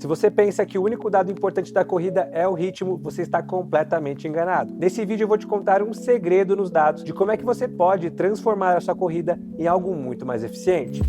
Se você pensa que o único dado importante da corrida é o ritmo, você está completamente enganado. Nesse vídeo eu vou te contar um segredo nos dados de como é que você pode transformar a sua corrida em algo muito mais eficiente.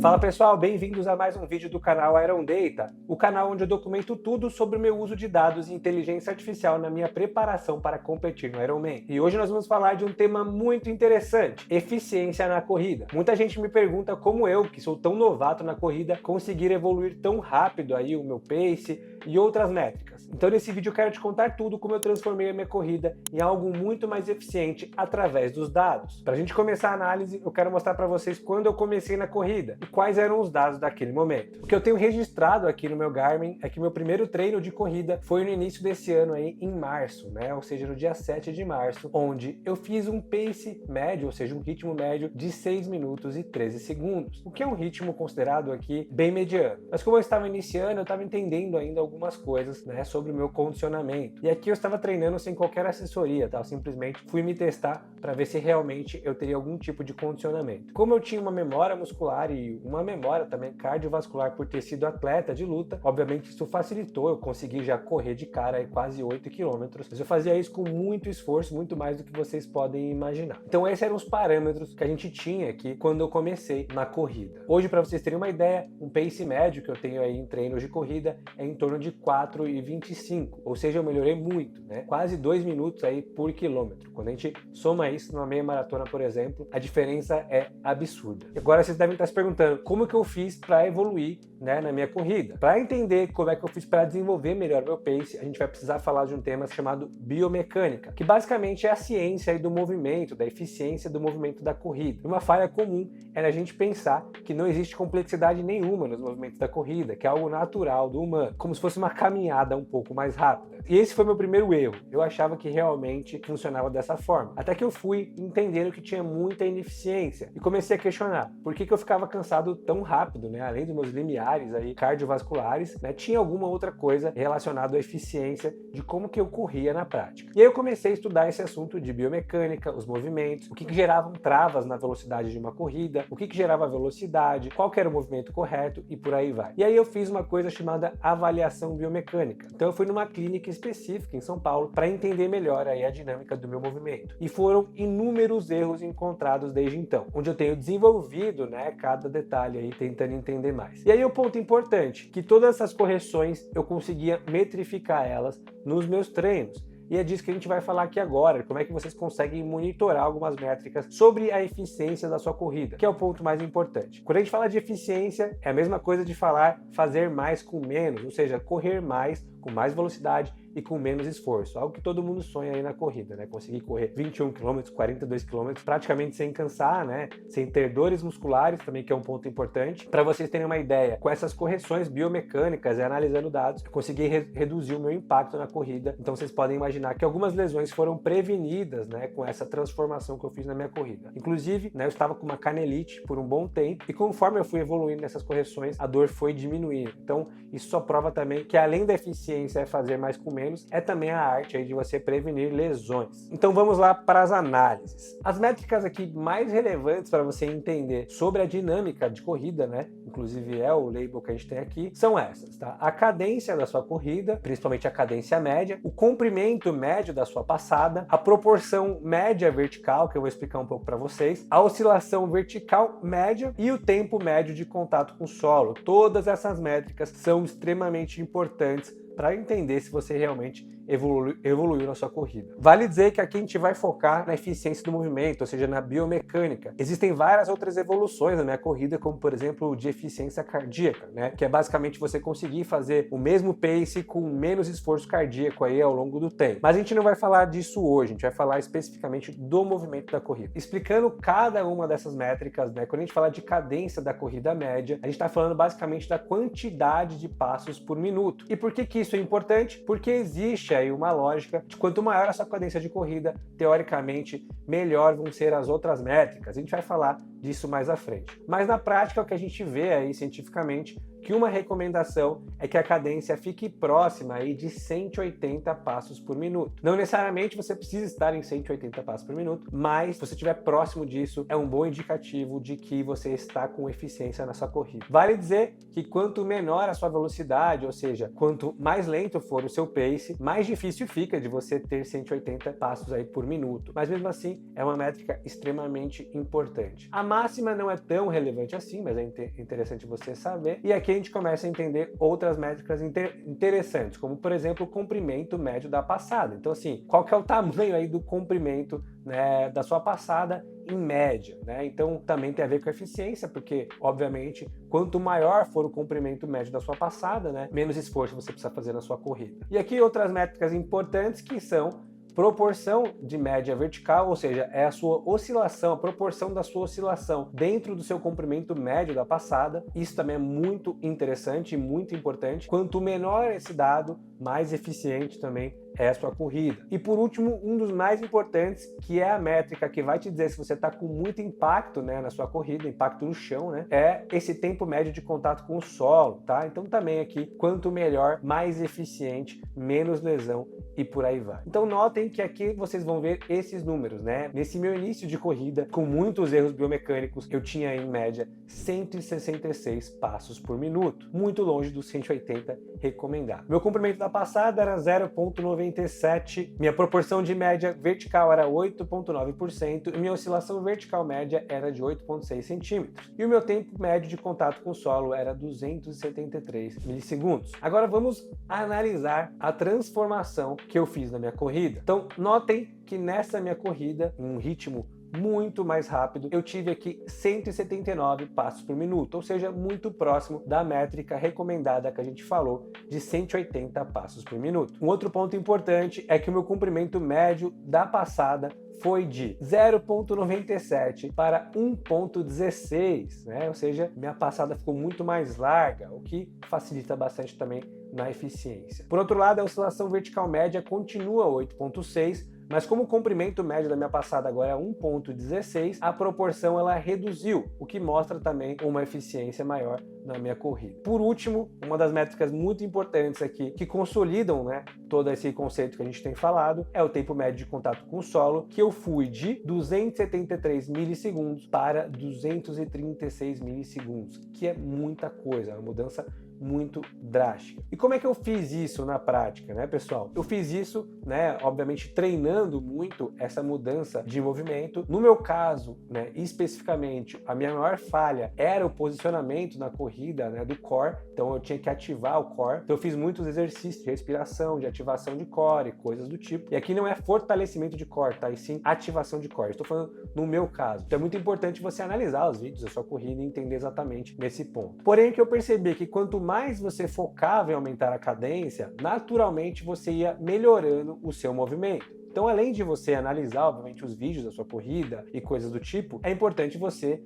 Fala pessoal, bem-vindos a mais um vídeo do canal Iron Data, o canal onde eu documento tudo sobre o meu uso de dados e inteligência artificial na minha preparação para competir no Ironman. E hoje nós vamos falar de um tema muito interessante, eficiência na corrida. Muita gente me pergunta como eu, que sou tão novato na corrida, conseguir evoluir tão rápido aí o meu pace e outras métricas. Então nesse vídeo eu quero te contar tudo como eu transformei a minha corrida em algo muito mais eficiente através dos dados. Para a gente começar a análise, eu quero mostrar para vocês quando eu comecei na corrida e quais eram os dados daquele momento. O que eu tenho registrado aqui no meu Garmin é que meu primeiro treino de corrida foi no início desse ano aí, em março, né? Ou seja, no dia 7 de março, onde eu fiz um pace médio, ou seja, um ritmo médio de 6 minutos e 13 segundos, o que é um ritmo considerado aqui bem mediano. Mas como eu estava iniciando, eu estava entendendo ainda algumas coisas, né, sobre o meu condicionamento. E aqui eu estava treinando sem qualquer assessoria, tá? Eu simplesmente fui me testar para ver se realmente eu teria algum tipo de condicionamento. Como eu tinha uma memória muscular e uma memória também cardiovascular por ter sido atleta de luta, obviamente isso facilitou, eu consegui já correr de cara aí quase 8 quilômetros, mas eu fazia isso com muito esforço, muito mais do que vocês podem imaginar. Então esses eram os parâmetros que a gente tinha aqui quando eu comecei na corrida. Hoje, para vocês terem uma ideia, um pace médio que eu tenho aí em treinos de corrida é em torno de 4,25, ou seja, eu melhorei muito, né? Quase 2 minutos aí por quilômetro. Quando a gente soma isso numa meia maratona, por exemplo, a diferença é absurda. E agora vocês devem estar se perguntando, como que eu fiz para evoluir, né, na minha corrida? Para entender como é que eu fiz para desenvolver melhor meu pace, a gente vai precisar falar de um tema chamado biomecânica, que basicamente é a ciência aí do movimento, da eficiência do movimento da corrida. Uma falha comum é a gente pensar que não existe complexidade nenhuma nos movimentos da corrida, que é algo natural do humano, como se fosse uma caminhada um pouco mais rápida. E esse foi meu primeiro erro. Eu achava que realmente funcionava dessa forma. Até que eu fui entendendo que tinha muita ineficiência e comecei a questionar por que eu ficava cansado tão rápido, né? Além dos meus limiares aí cardiovasculares, né? Tinha alguma outra coisa relacionada à eficiência de como que eu corria na prática. E aí eu comecei a estudar esse assunto de biomecânica, os movimentos, o que geravam travas na velocidade de uma corrida, o que gerava velocidade, qual que era o movimento correto e por aí vai. E aí eu fiz uma coisa chamada avaliação biomecânica. Então eu fui numa clínica específica em São Paulo para entender melhor aí a dinâmica do meu movimento. E foram inúmeros erros encontrados desde então, onde eu tenho desenvolvido, né, cada detalhe aí tentando entender mais. E aí o ponto importante, que todas essas correções eu conseguia metrificar elas nos meus treinos. E é disso que a gente vai falar aqui agora, como é que vocês conseguem monitorar algumas métricas sobre a eficiência da sua corrida, que é o ponto mais importante. Quando a gente fala de eficiência, é a mesma coisa de falar fazer mais com menos, ou seja, correr mais com mais velocidade e com menos esforço, algo que todo mundo sonha aí na corrida, né? Conseguir correr 21 km, 42 km, praticamente sem cansar, né? Sem ter dores musculares, também que é um ponto importante. Para vocês terem uma ideia, com essas correções biomecânicas e analisando dados, eu consegui reduzir o meu impacto na corrida. Então vocês podem imaginar que algumas lesões foram prevenidas, né? Com essa transformação que eu fiz na minha corrida. Inclusive, né? Eu estava com uma canelite por um bom tempo e conforme eu fui evoluindo nessas correções, a dor foi diminuindo. Então isso só prova também que além da eficiência é fazer mais com menos, é também a arte aí de você prevenir lesões. Então vamos lá para as análises. As métricas aqui mais relevantes para você entender sobre a dinâmica de corrida, né? Inclusive é o label que a gente tem aqui, são essas, tá? A cadência da sua corrida, principalmente a cadência média, o comprimento médio da sua passada, a proporção média vertical, que eu vou explicar um pouco para vocês, a oscilação vertical média e o tempo médio de contato com o solo. Todas essas métricas são extremamente importantes para entender se você realmente evoluiu na sua corrida. Vale dizer que aqui a gente vai focar na eficiência do movimento, ou seja, na biomecânica. Existem várias outras evoluções na minha corrida, como por exemplo de eficiência cardíaca, né? Que é basicamente você conseguir fazer o mesmo pace com menos esforço cardíaco aí ao longo do tempo. Mas a gente não vai falar disso hoje, a gente vai falar especificamente do movimento da corrida. Explicando cada uma dessas métricas, né? Quando a gente fala de cadência da corrida média, a gente está falando basicamente da quantidade de passos por minuto. E por que isso é importante? Porque existe aí uma lógica de quanto maior a sua cadência de corrida, teoricamente, melhor vão ser as outras métricas. A gente vai falar disso mais à frente. Mas na prática, o que a gente vê aí cientificamente, que uma recomendação é que a cadência fique próxima aí de 180 passos por minuto. Não necessariamente você precisa estar em 180 passos por minuto, mas se você estiver próximo disso, é um bom indicativo de que você está com eficiência na sua corrida. Vale dizer que quanto menor a sua velocidade, ou seja, quanto mais lento for o seu pace, mais difícil fica de você ter 180 passos aí por minuto. Mas mesmo assim, é uma métrica extremamente importante. A máxima não é tão relevante assim, mas é interessante você saber. E aqui a gente começa a entender outras métricas interessantes, como por exemplo o comprimento médio da passada. Então assim, qual que é o tamanho aí do comprimento, né, da sua passada em média, né? Então também tem a ver com a eficiência, porque obviamente quanto maior for o comprimento médio da sua passada, né, menos esforço você precisa fazer na sua corrida. E aqui outras métricas importantes que são proporção de média vertical, ou seja, é a sua oscilação, a proporção da sua oscilação dentro do seu comprimento médio da passada. Isso também é muito interessante e muito importante. Quanto menor esse dado, mais eficiente também é a sua corrida. E por último, um dos mais importantes, que é a métrica que vai te dizer se você está com muito impacto, né, na sua corrida, impacto no chão, né, é esse tempo médio de contato com o solo, tá? Então também aqui, quanto melhor, mais eficiente, menos lesão e por aí vai. Então notem que aqui vocês vão ver esses números, né? Nesse meu início de corrida, com muitos erros biomecânicos, eu tinha em média 166 passos por minuto, muito longe dos 180 recomendado. Meu comprimento da passada era 0,97, minha proporção de média vertical era 8,9% e minha oscilação vertical média era de 8,6 centímetros. E o meu tempo médio de contato com o solo era 273 milissegundos. Agora vamos analisar a transformação que eu fiz na minha corrida. Então, notem que nessa minha corrida, em um ritmo muito mais rápido, eu tive aqui 179 passos por minuto, ou seja, muito próximo da métrica recomendada que a gente falou de 180 passos por minuto. Um outro ponto importante é que o meu comprimento médio da passada foi de 0,97 para 1,16, né? Ou seja, minha passada ficou muito mais larga, o que facilita bastante também na eficiência. Por outro lado, a oscilação vertical média continua 8,6, mas como o comprimento médio da minha passada agora é 1,16, a proporção ela reduziu, o que mostra também uma eficiência maior na minha corrida. Por último, uma das métricas muito importantes aqui, que consolidam, né, todo esse conceito que a gente tem falado, é o tempo médio de contato com o solo, que eu fui de 273 milissegundos para 236 milissegundos, que é muita coisa, é uma mudança muito drástica. E como é que eu fiz isso na prática, né, pessoal? Eu fiz isso, né, obviamente treinando muito essa mudança de movimento. No meu caso, né, especificamente, a minha maior falha era o posicionamento na corrida, né, do core. Então eu tinha que ativar o core. Então eu fiz muitos exercícios de respiração, de ativação de core, coisas do tipo. E aqui não é fortalecimento de core, tá? E sim ativação de core. Estou falando no meu caso. Então é muito importante você analisar os vídeos da sua corrida e entender exatamente nesse ponto. Porém, que eu percebi que quanto mais você focava em aumentar a cadência, naturalmente você ia melhorando o seu movimento. Então, além de você analisar, obviamente, os vídeos da sua corrida e coisas do tipo, é importante você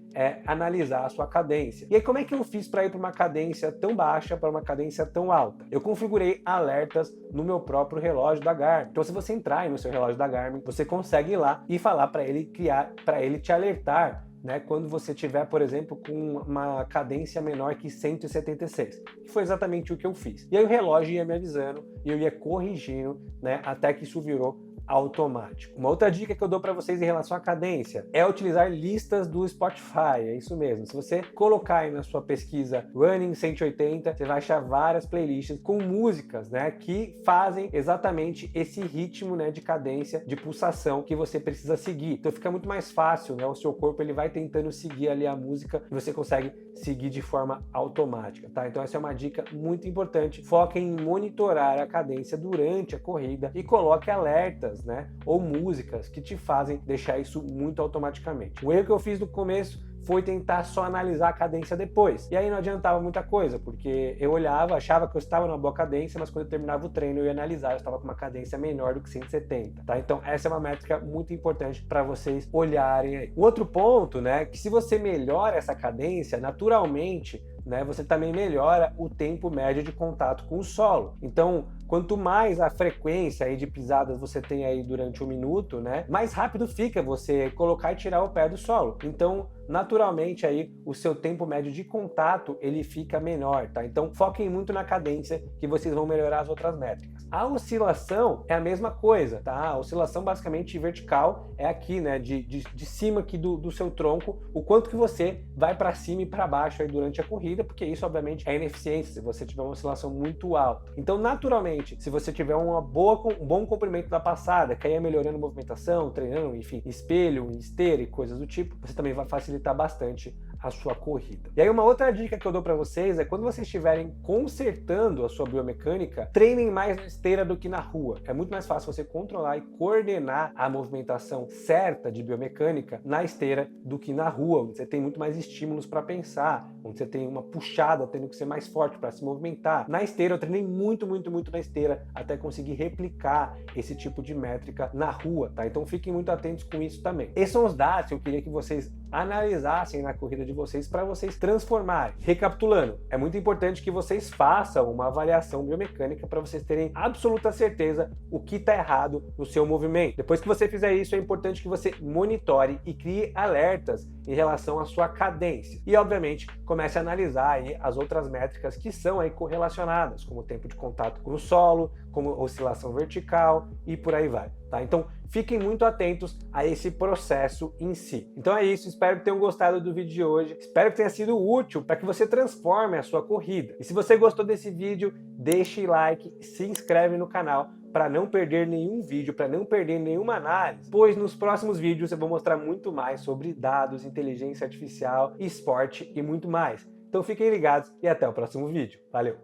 analisar a sua cadência. E aí, como é que eu fiz para ir para uma cadência tão baixa para uma cadência tão alta? Eu configurei alertas no meu próprio relógio da Garmin. Então, se você entrar aí no seu relógio da Garmin, você consegue ir lá e falar para ele te alertar, né, quando você tiver, por exemplo, com uma cadência menor que 176. Que foi exatamente o que eu fiz. E aí o relógio ia me avisando e eu ia corrigindo, né, até que isso virou automático. Uma outra dica que eu dou para vocês em relação à cadência é utilizar listas do Spotify, é isso mesmo. Se você colocar aí na sua pesquisa Running 180, você vai achar várias playlists com músicas, né, que fazem exatamente esse ritmo, né, de cadência, de pulsação que você precisa seguir. Então fica muito mais fácil, né, o seu corpo ele vai tentando seguir ali a música e você consegue seguir de forma automática, tá? Então essa é uma dica muito importante. Foque em monitorar a cadência durante a corrida e coloque alertas, né, ou músicas que te fazem deixar isso muito automaticamente. O erro que eu fiz no começo foi tentar só analisar a cadência depois. E aí não adiantava muita coisa, porque eu olhava, achava que eu estava numa boa cadência, mas quando eu terminava o treino eu ia analisar, eu estava com uma cadência menor do que 170, tá? Então essa é uma métrica muito importante para vocês olharem aí. O outro ponto, né, que se você melhora essa cadência, naturalmente né, você também melhora o tempo médio de contato com o solo. Então, quanto mais a frequência aí de pisadas você tem aí durante um minuto, né, mais rápido fica você colocar e tirar o pé do solo. Então, naturalmente aí o seu tempo médio de contato ele fica menor, tá? Então foquem muito na cadência que vocês vão melhorar as outras métricas. A oscilação é a mesma coisa, tá? A oscilação basicamente vertical é aqui, né, de cima aqui do seu tronco, o quanto que você vai para cima e para baixo aí durante a corrida, porque isso obviamente é ineficiência se você tiver uma oscilação muito alta. Então naturalmente, se você tiver um bom comprimento da passada, que aí é melhorando a movimentação, treinando, enfim, espelho, esteira e coisas do tipo, você também vai facilitar bastante a sua corrida. E aí uma outra dica que eu dou para vocês é quando vocês estiverem consertando a sua biomecânica, treinem mais na esteira do que na rua. É muito mais fácil você controlar e coordenar a movimentação certa de biomecânica na esteira do que na rua, onde você tem muito mais estímulos para pensar, onde você tem uma puxada, tendo que ser mais forte para se movimentar. Na esteira eu treinei muito na esteira até conseguir replicar esse tipo de métrica na rua, tá? Então fiquem muito atentos com isso também. Esses são os dados que eu queria que vocês analisassem na corrida de vocês para vocês transformarem. Recapitulando, é muito importante que vocês façam uma avaliação biomecânica para vocês terem absoluta certeza o que está errado no seu movimento. Depois que você fizer isso, é importante que você monitore e crie alertas em relação à sua cadência. E, obviamente, comece a analisar aí as outras métricas que são aí correlacionadas, como o tempo de contato com o solo, como oscilação vertical e por aí vai, tá? Então, fiquem muito atentos a esse processo em si. Então é isso, espero que tenham gostado do vídeo de hoje, espero que tenha sido útil para que você transforme a sua corrida. E se você gostou desse vídeo, deixe like, se inscreve no canal para não perder nenhum vídeo, para não perder nenhuma análise, pois nos próximos vídeos eu vou mostrar muito mais sobre dados, inteligência artificial, esporte e muito mais. Então fiquem ligados e até o próximo vídeo. Valeu!